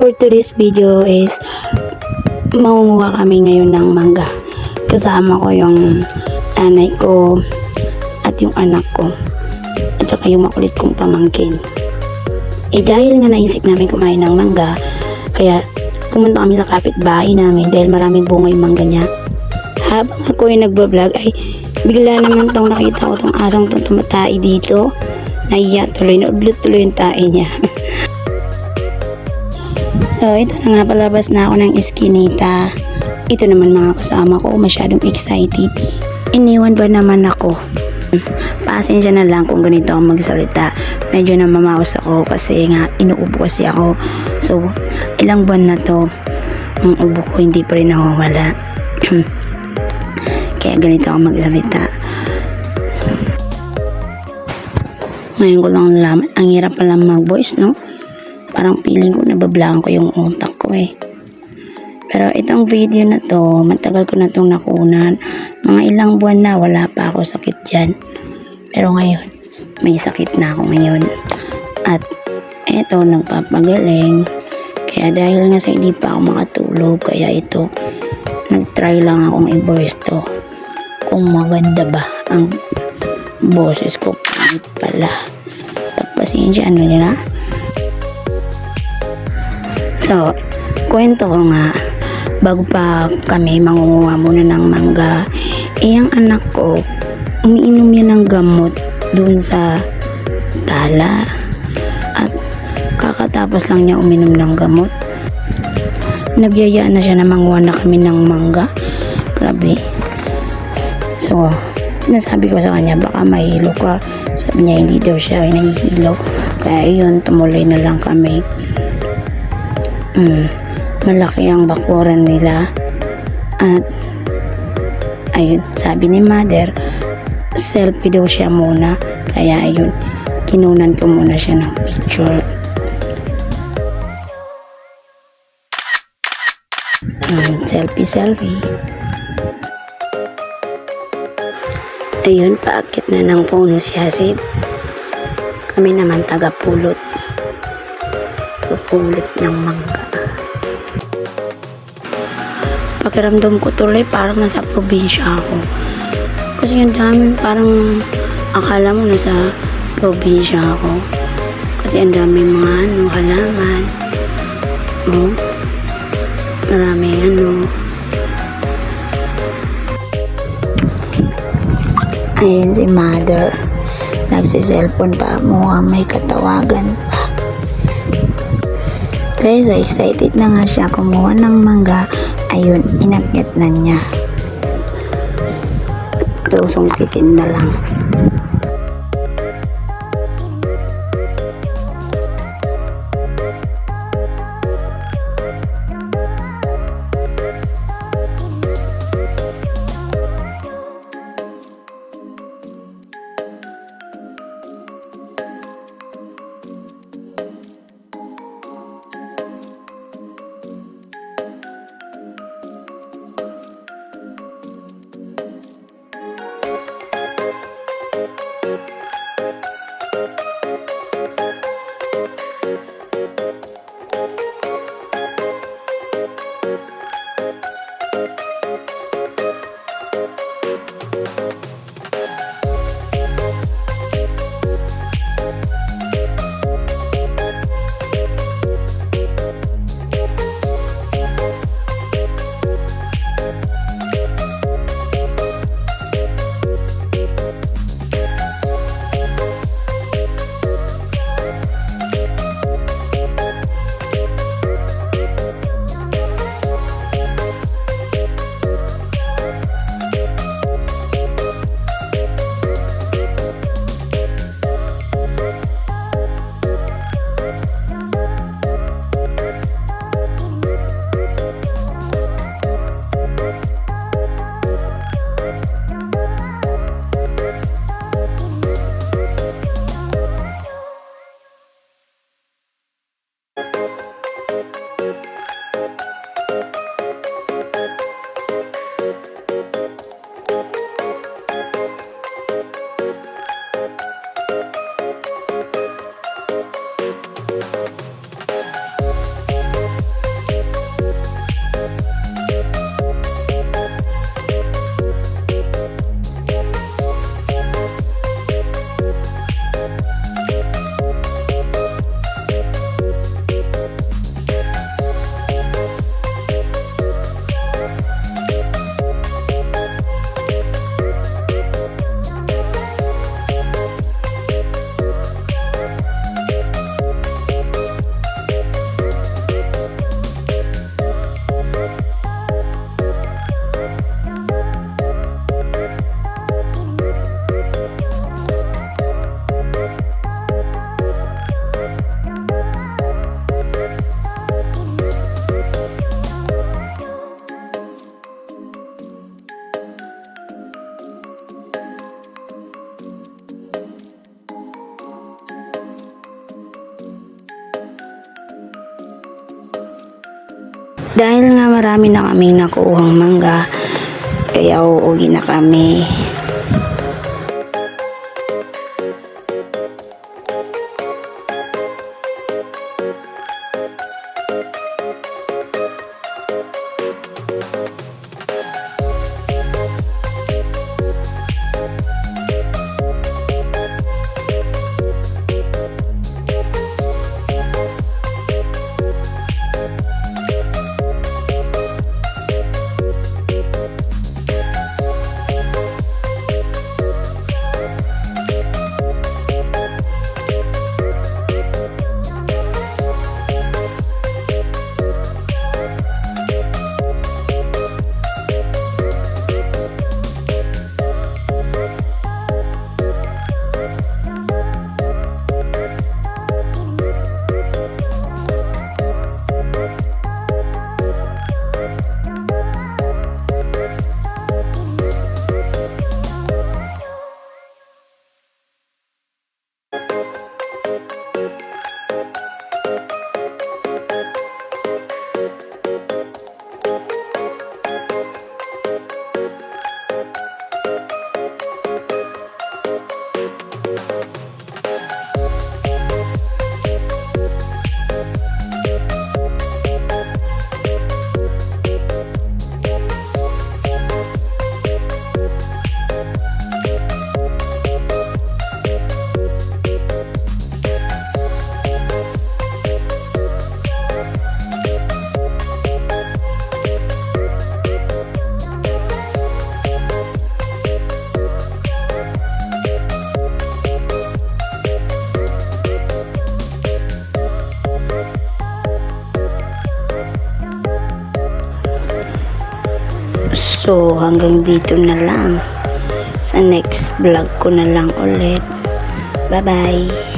For today's video is mangunguha kami ngayon ng mangga. Kasama ko yung nanay ko at yung anak ko at saka yung makulit kong pamangkin. Dahil nga naisip namin kumain ng mangga, kaya pumunta kami sa kapitbahay namin dahil maraming bunga yung mangga niya. Habang ako yung nagbablog ay bigla naman tong nakita ko tong asang tong tumatay dito. Nahiya tuloy, naudlot tuloy yung tae niya. So, ito na nga, palabas na ako ng iskinita. Ito naman mga kasama ko, masyadong excited. Iniwan ba naman ako? Pasensya na lang kung ganito ako magsalita. Medyo namamaos ako kasi nga inuubo kasi ako. So, ilang buwan na to, ang ubo ko hindi pa rin nawawala. Kaya ganito ako magsalita. Ngayon ko lang nalaman, ang hirap pala mag-voice, no? Parang feeling ko nabablangan ko yung utak ko eh. Pero itong video na to, matagal ko na itong nakunan. Mga ilang buwan na, wala pa ako sakit dyan. Pero ngayon, may sakit na ako ngayon. At eto, nagpapagaling. Kaya dahil nga sa hindi pa ako makatulog, kaya ito, nag-try lang akong i-voice to. Kung maganda ba ang boses ko, kahit pala. Pagpasensya, ano nyo na? So, kwento ko nga, bago pa kami mangunguha muna ng mangga, ang anak ko, umiinom yan ng gamot dun sa tala. At kakatapos lang niya uminom ng gamot, nagyayaan na siya na manguha na kami ng mangga. Grabe. So, sinasabi ko sa kanya, baka mahilo ka. Sabi niya, hindi daw siya nahihilo. Kaya yun, tumuloy na lang kami. Malaki ang bakuran nila. At, ayun, sabi ni mother, selfie daw siya muna. Kaya ayun, kinunan ko muna siya ng picture. Selfie. Ayun, paakit na ng puno si Hasib. Kami naman taga-pulot. Pupulot ng mangga. Pakiramdam ko tuloy parang nasa probinsya ako. Kasi yung dami, parang akala mo nasa probinsya ako. Kasi ang dami mga halaman. Maraming Ayan si mother. Nagsiselfon pa, mukhang may katawagan pa. Guys, excited na nga siya kumuha ng mangga. Ayun, inakyat na niya. Sungkitin na lang. Dahil nga marami na kaming nakuhang mangga, kaya uuwi na kami. So, hanggang dito na lang. Sa next vlog ko na lang ulit. Bye-bye!